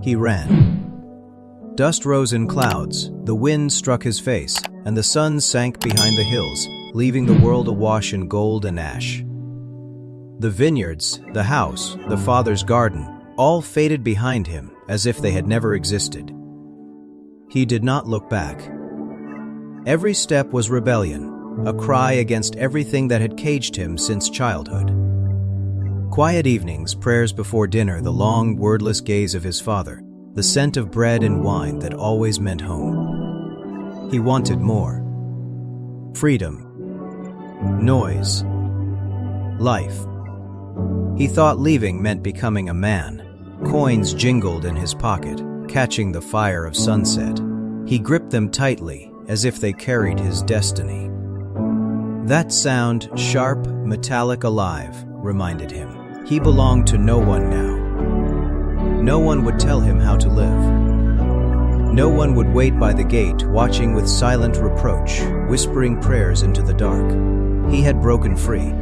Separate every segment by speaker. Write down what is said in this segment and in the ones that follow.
Speaker 1: He ran. Dust rose in clouds, the wind struck his face, and the sun sank behind the hills, leaving the world awash in gold and ash. The vineyards, the house, the father's garden, all faded behind him as if they had never existed. He did not look back. Every step was rebellion, a cry against everything that had caged him since childhood. Quiet evenings, prayers before dinner, the long, wordless gaze of his father, the scent of bread and wine that always meant home. He wanted more. Freedom. Noise. Life. He thought leaving meant becoming a man. Coins jingled in his pocket, catching the fire of sunset. He gripped them tightly, as if they carried his destiny. That sound, sharp, metallic, alive, reminded him. He belonged to no one now. No one would tell him how to live. No one would wait by the gate, watching with silent reproach, whispering prayers into the dark. He had broken free.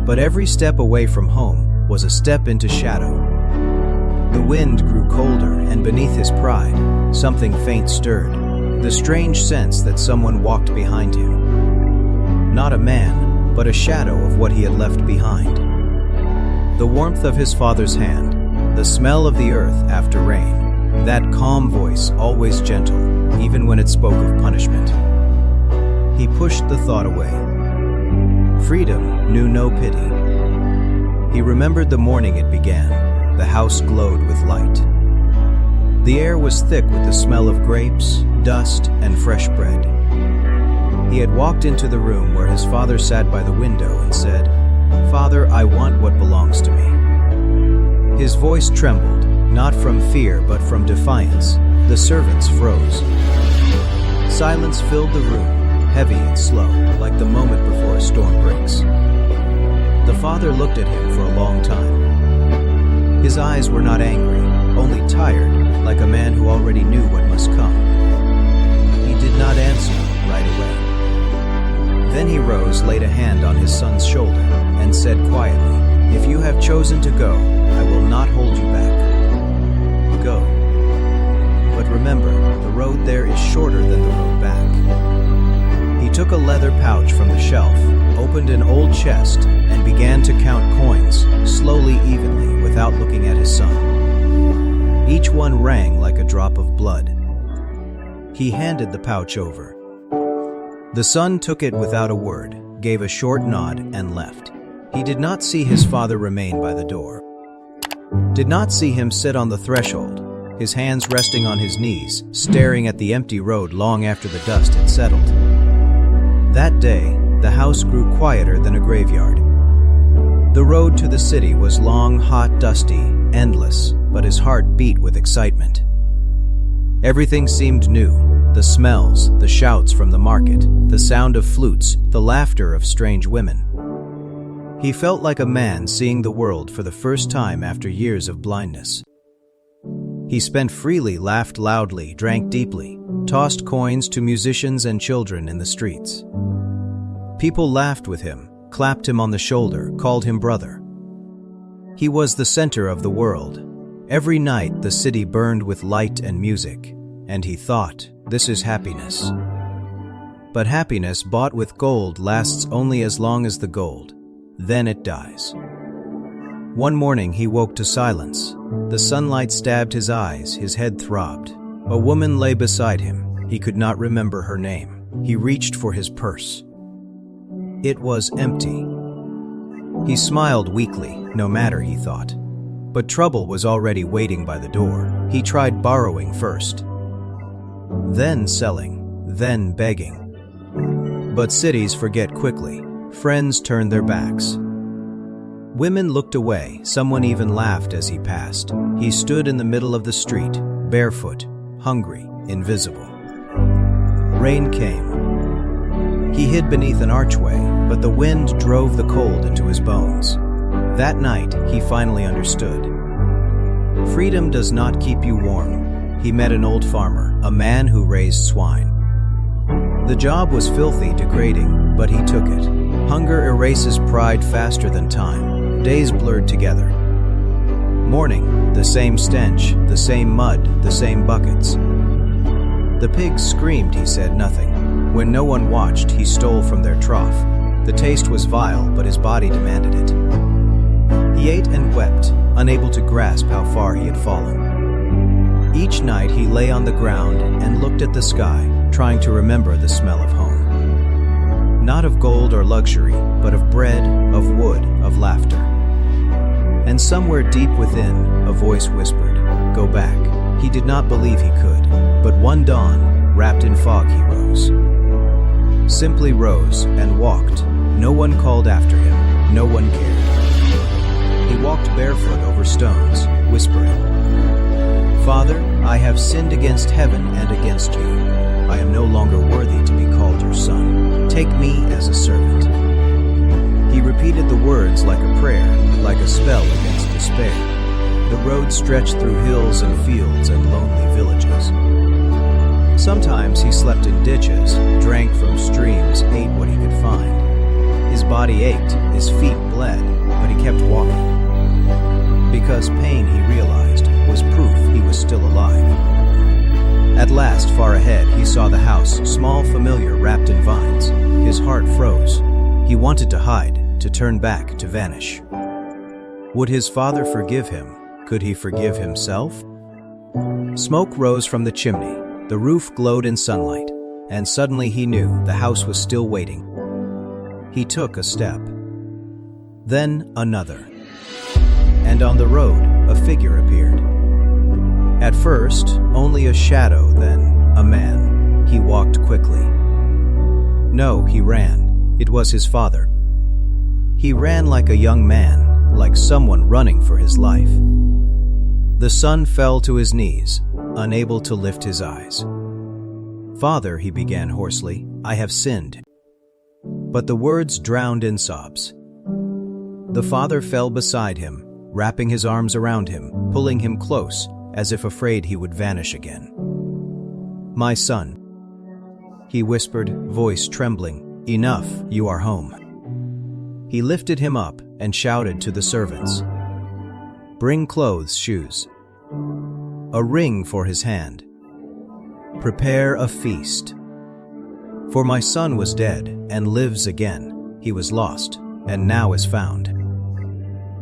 Speaker 1: But every step away from home was a step into shadow. The wind grew colder, and beneath his pride, something faint stirred, the strange sense that someone walked behind him. Not a man, but a shadow of what he had left behind. The warmth of his father's hand, the smell of the earth after rain, that calm voice always gentle, even when it spoke of punishment. He pushed the thought away. Freedom knew no pity. He remembered the morning it began. The house glowed with light. The air was thick with the smell of grapes, dust, and fresh bread. He had walked into the room where his father sat by the window and said, "Father, I want what belongs to me." His voice trembled, not from fear but from defiance. The servants froze. Silence filled the room, heavy and slow, like the moment before a storm breaks. The father looked at him for a long time. His eyes were not angry, only tired, like a man who already knew what must come. He did not answer right away. Then he rose, laid a hand on his son's shoulder, and said quietly, "If you have chosen to go, I will not hold you back. Go. But remember, the road there is shorter than the road back." He took a leather pouch from the shelf, opened an old chest, and began to count coins, slowly, evenly, without looking at his son. Each one rang like a drop of blood. He handed the pouch over. The son took it without a word, gave a short nod, and left. He did not see his father remain by the door. Did not see him sit on the threshold, his hands resting on his knees, staring at the empty road long after the dust had settled. That day, the house grew quieter than a graveyard. The road to the city was long, hot, dusty, endless, but his heart beat with excitement. Everything seemed new. The smells, the shouts from the market, the sound of flutes, the laughter of strange women. He felt like a man seeing the world for the first time after years of blindness. He spent freely, laughed loudly, drank deeply, tossed coins to musicians and children in the streets. People laughed with him, clapped him on the shoulder, called him brother. He was the center of the world. Every night the city burned with light and music, and he thought, "This is happiness." But happiness bought with gold lasts only as long as the gold. Then it dies. One morning he woke to silence. The sunlight stabbed his eyes, his head throbbed. A woman lay beside him. He could not remember her name. He reached for his purse. It was empty. He smiled weakly, no matter, he thought. But trouble was already waiting by the door. He tried borrowing first, then selling, then begging. But cities forget quickly. Friends turned their backs. Women looked away, someone even laughed as he passed. He stood in the middle of the street, barefoot, hungry, invisible. Rain came. He hid beneath an archway, but the wind drove the cold into his bones. That night, he finally understood. Freedom does not keep you warm. He met an old farmer, a man who raised swine. The job was filthy, degrading, but he took it. Hunger erases pride faster than time. Days blurred together. Morning, the same stench, the same mud, the same buckets. The pigs screamed, he said nothing. When no one watched, he stole from their trough. The taste was vile, but his body demanded it. He ate and wept, unable to grasp how far he had fallen. Each night he lay on the ground and looked at the sky, trying to remember the smell of home. Not of gold or luxury, but of bread, of wood, of laughter. And somewhere deep within, a voice whispered, "Go back." He did not believe he could, but one dawn, wrapped in fog, he rose. Simply rose and walked. No one called after him, no one cared. He walked barefoot over stones, whispering, "Father, I have sinned against heaven and against you. I am no longer worthy to be called your son. Take me as a servant." He repeated the words like a prayer, like a spell against despair. The road stretched through hills and fields and lonely villages. Sometimes he slept in ditches, drank from streams, ate what he could find. His body ached, his feet bled, but he kept walking. Because pain, he realized, was proof he was still alive. At last, far ahead, he saw the house, small, familiar, wrapped in vines. His heart froze. He wanted to hide, to turn back, to vanish. Would his father forgive him? Could he forgive himself? Smoke rose from the chimney. The roof glowed in sunlight, and suddenly he knew the house was still waiting. He took a step, then another, and on the road a figure appeared. At first, only a shadow, then a man. He walked quickly. No, he ran. It was his father. He ran like a young man, like someone running for his life. The son fell to his knees, unable to lift his eyes. "Father," he began hoarsely, "I have sinned." But the words drowned in sobs. The father fell beside him, wrapping his arms around him, pulling him close, as if afraid he would vanish again. "My son," he whispered, voice trembling, "enough, you are home." He lifted him up and shouted to the servants, "Bring clothes, shoes, a ring for his hand. Prepare a feast. For my son was dead and lives again. He was lost and now is found."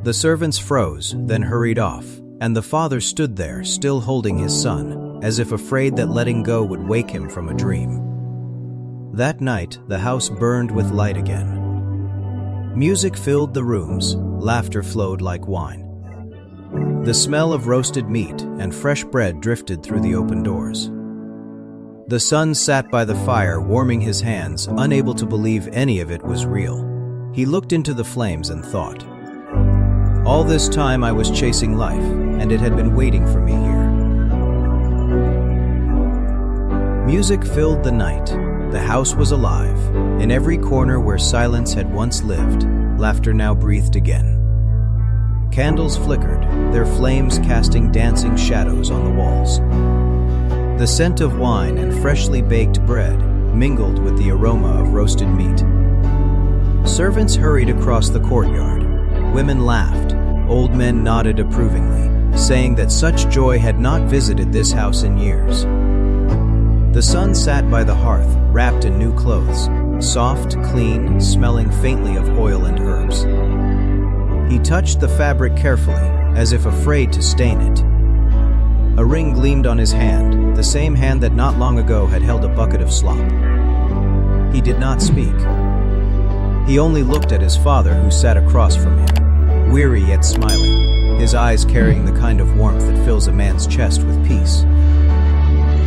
Speaker 1: The servants froze, then hurried off, and the father stood there, still holding his son, as if afraid that letting go would wake him from a dream. That night, the house burned with light again. Music filled the rooms, laughter flowed like wine. The smell of roasted meat and fresh bread drifted through the open doors. The son sat by the fire, warming his hands, unable to believe any of it was real. He looked into the flames and thought, "All this time I was chasing life, and it had been waiting for me here." Music filled the night. The house was alive. In every corner where silence had once lived, laughter now breathed again. Candles flickered, their flames casting dancing shadows on the walls. The scent of wine and freshly baked bread mingled with the aroma of roasted meat. Servants hurried across the courtyard. Women laughed. Old men nodded approvingly, saying that such joy had not visited this house in years. The son sat by the hearth, wrapped in new clothes, soft, clean, smelling faintly of oil and herbs. He touched the fabric carefully, as if afraid to stain it. A ring gleamed on his hand, the same hand that not long ago had held a bucket of slop. He did not speak. He only looked at his father, who sat across from him, weary yet smiling, his eyes carrying the kind of warmth that fills a man's chest with peace.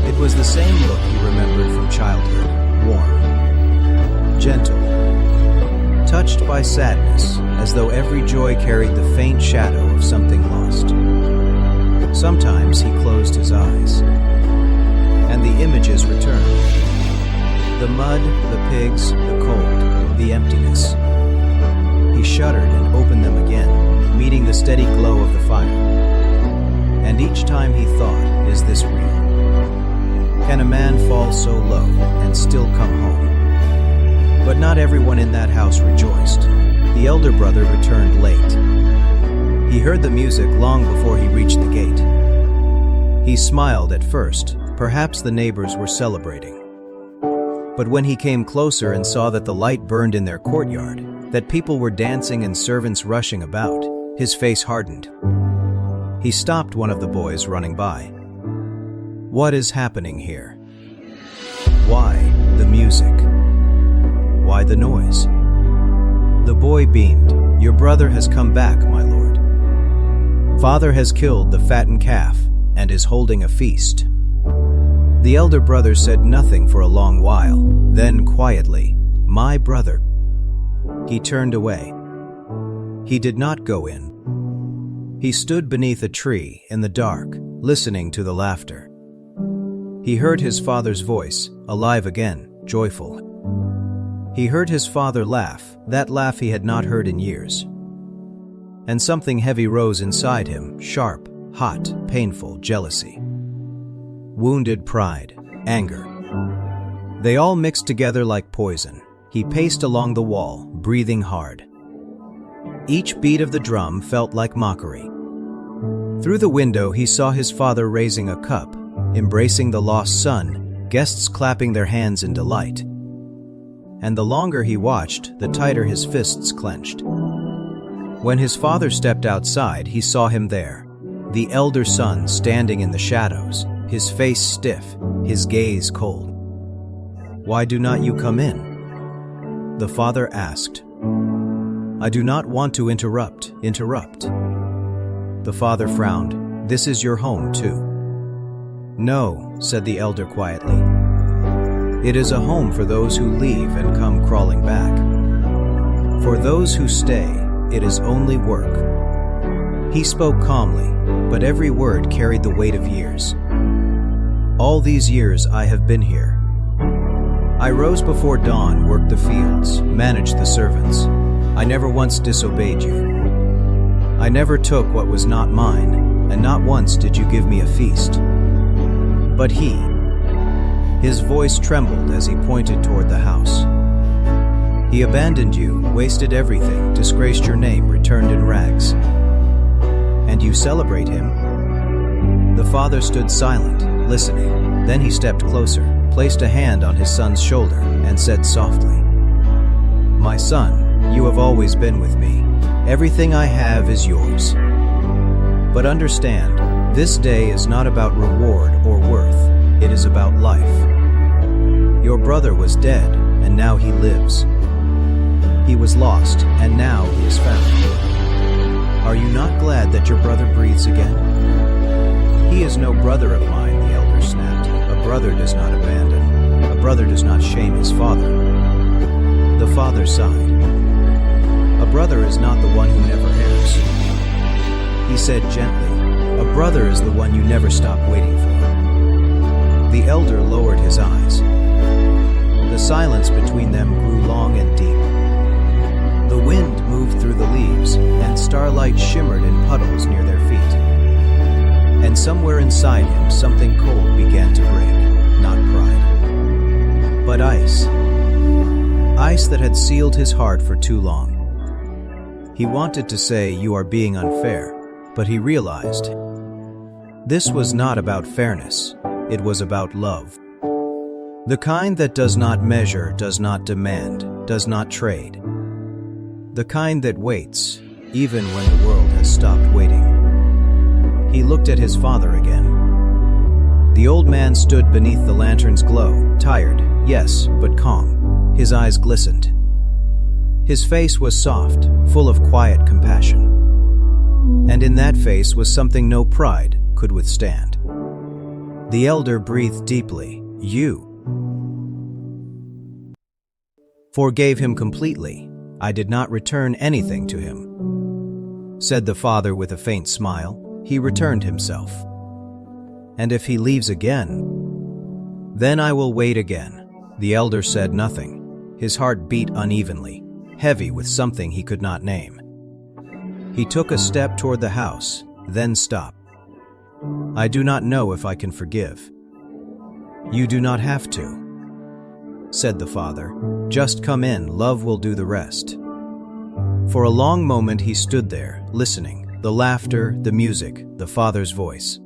Speaker 1: It was the same look he remembered from childhood, warm, gentle, touched by sadness, as though every joy carried the faint shadow of something lost. Sometimes he closed his eyes, and the images returned. The mud, the pigs, the cold, the emptiness. He shuddered and opened them again, meeting the steady glow of the fire. And each time he thought, is this real? Can a man fall so low and still come home? But not everyone in that house rejoiced. The elder brother returned late. He heard the music long before he reached the gate. He smiled at first, perhaps the neighbors were celebrating. But when he came closer and saw that the light burned in their courtyard, that people were dancing and servants rushing about, his face hardened. He stopped one of the boys running by. "What is happening here? Why the music? Why the noise?" The boy beamed. "Your brother has come back, my lord. Father has killed the fattened calf and is holding a feast." The elder brother said nothing for a long while. Then quietly, "My brother." He turned away. He did not go in. He stood beneath a tree in the dark, listening to the laughter. He heard his father's voice, alive again, joyful. He heard his father laugh, that laugh he had not heard in years. And something heavy rose inside him, sharp, hot, painful, jealousy. Wounded pride, anger. They all mixed together like poison. He paced along the wall, breathing hard. Each beat of the drum felt like mockery. Through the window he saw his father raising a cup, embracing the lost son, guests clapping their hands in delight. And the longer he watched, the tighter his fists clenched. When his father stepped outside, he saw him there, the elder son standing in the shadows, his face stiff, his gaze cold. "Why do not you come in?" The father asked. "I do not want to interrupt. The father frowned. "This is your home too." "No," said the elder quietly. "It is a home for those who leave and come crawling back. For those who stay, it is only work." He spoke calmly, but every word carried the weight of years. "All these years I have been here. I rose before dawn, worked the fields, managed the servants. I never once disobeyed you. I never took what was not mine, and not once did you give me a feast. But his voice trembled as he pointed toward the house. He abandoned you, wasted everything, disgraced your name, returned in rags. And you celebrate him?" The father stood silent, listening. Then he stepped closer, placed a hand on his son's shoulder, and said softly, "My son, you have always been with me. Everything I have is yours. But understand, this day is not about reward or worth. It is about life. Your brother was dead, and now he lives. He was lost, and now he is found. Are you not glad that your brother breathes again?" "He is no brother of mine," the elder snapped. "A brother does not abandon. A brother does not shame his father." The father sighed. "A brother is not the one who never errs." He said gently, "A brother is the one you never stop waiting for." The elder lowered his eyes. The silence between them grew long and deep. The wind moved through the leaves, and starlight shimmered in puddles near their feet. And somewhere inside him, something cold began to break, not pride, but ice. Ice that had sealed his heart for too long. He wanted to say, "You are being unfair," but he realized this was not about fairness, it was about love. The kind that does not measure, does not demand, does not trade. The kind that waits, even when the world has stopped waiting. He looked at his father again. The old man stood beneath the lantern's glow, tired, yes, but calm. His eyes glistened. His face was soft, full of quiet compassion. And in that face was something no pride could withstand. The elder breathed deeply. "You forgave him completely. I did not return anything to him," said the father with a faint smile. He returned himself. "And if he leaves again, then I will wait again." The elder said nothing. His heart beat unevenly, heavy with something he could not name. He took a step toward the house, then stopped. "I do not know if I can forgive." "You do not have to," said the father. "Just come in, love will do the rest." For a long moment he stood there, listening, the laughter, the music, the Father's voice.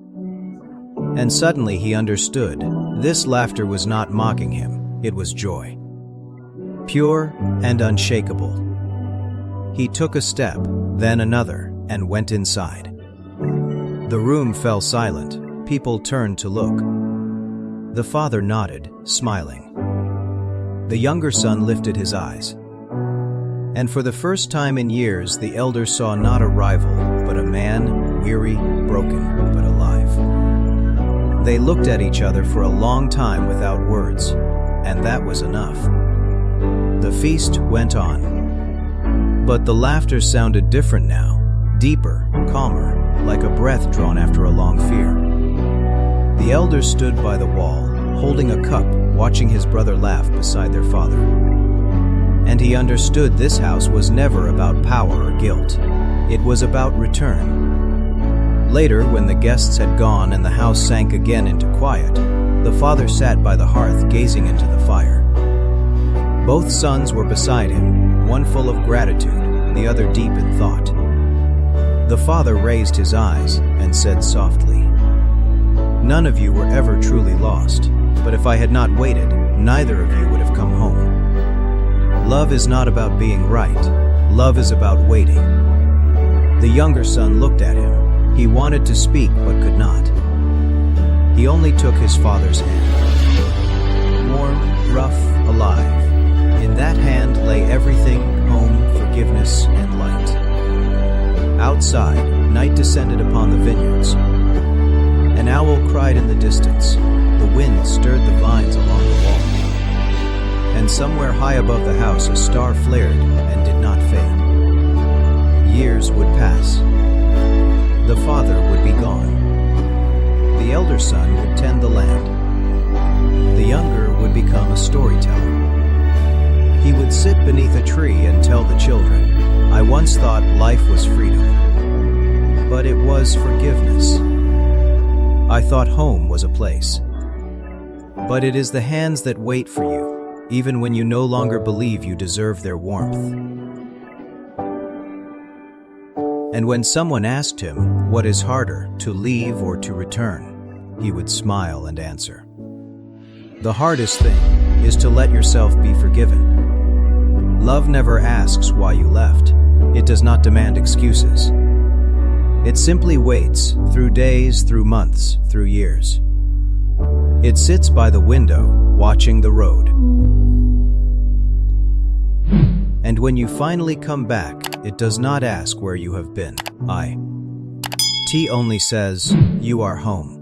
Speaker 1: And suddenly he understood. This laughter was not mocking him, it was joy. Pure and unshakable. He took a step, then another, and went inside. The room fell silent. People turned to look. The father nodded, smiling. The younger son lifted his eyes. And for the first time in years, the elder saw not a rival, but a man, weary, broken, but alive. They looked at each other for a long time without words, and that was enough. The feast went on. But the laughter sounded different now, deeper, calmer, like a breath drawn after a long fear. The elder stood by the wall, holding a cup, watching his brother laugh beside their father. And he understood this house was never about power or guilt. It was about return. Later, when the guests had gone and the house sank again into quiet, the father sat by the hearth gazing into the fire. Both sons were beside him, one full of gratitude, the other deep in thought. The father raised his eyes and said softly, "None of you were ever truly lost, but if I had not waited, neither of you would have come home. Love is not about being right. Love is about waiting." The younger son looked at him. He wanted to speak but could not. He only took his father's hand. Warm, rough, alive. In that hand lay everything, home, forgiveness, and light. Outside, night descended upon the vineyards. An owl cried in the distance. The wind stirred the vines along the wall. And somewhere high above the house a star flared and did not fade. Years would pass. The father would be gone. The elder son would tend the land. The younger would become a storyteller. He would sit beneath a tree and tell the children, "I once thought life was freedom, but it was forgiveness. I thought home was a place, but it is the hands that wait for you, even when you no longer believe you deserve their warmth." And when someone asked him, what is harder, to leave or to return, he would smile and answer, "The hardest thing is to let yourself be forgiven." Love never asks why you left. It does not demand excuses. It simply waits, through days, through months, through years. It sits by the window, watching the road. And when you finally come back, it does not ask where you have been. It only says, "You are home."